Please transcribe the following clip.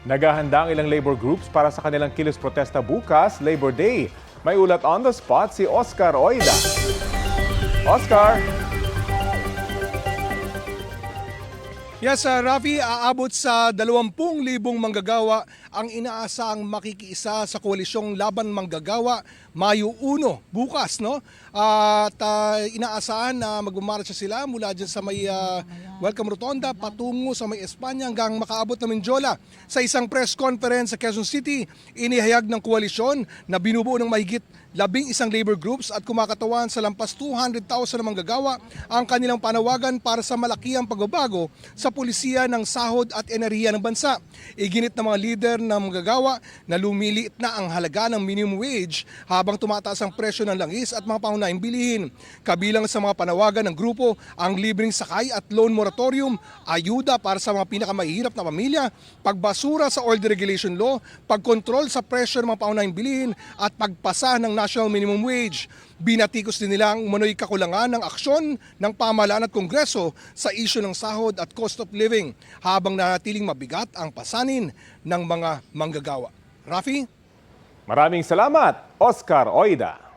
Naghahanda ang ilang labor groups para sa kanilang kilos protesta bukas, Labor Day. May ulat on the spot si Oscar Oida. Oscar! Yes, Rafi, aabot sa 20,000 manggagawa ang inaasang makikiisa sa koalisyong Laban Manggagawa Mayo 1 bukas, no? At inaasahan na magmamarcha sila mula dyan sa may Welcome Rotonda patungo sa may Espanya hanggang makaabot ng Mindiola. Sa isang press conference sa Quezon City, inihayag ng koalisyon na binubuo ng mahigit 11 labor groups at kumakatawan sa lampas 200,000 na manggagawa ang kanilang panawagan para sa malakiang pagbabago sa pulisiya ng sahod at enerhiya ng bansa. Iginit ng mga lider ng manggagawa na lumiliit na ang halaga ng minimum wage habang tumataas ang presyo ng langis at mga pangunahing bilihin. Kabilang sa mga panawagan ng grupo ang libreng sakay at loan moratorium, ayuda para sa mga pinakamahihirap na pamilya, pagbasura sa oil deregulation law, pagkontrol sa presyo ng mga pangunahing bilihin at pagpasa ng national minimum wage. Binatikos din nilang umano'y kakulangan ng aksyon ng pamahalaan at kongreso sa isyu ng sahod at cost of living habang nanatiling mabigat ang pasanin ng mga manggagawa. Rafi? Maraming salamat, Oscar Oida.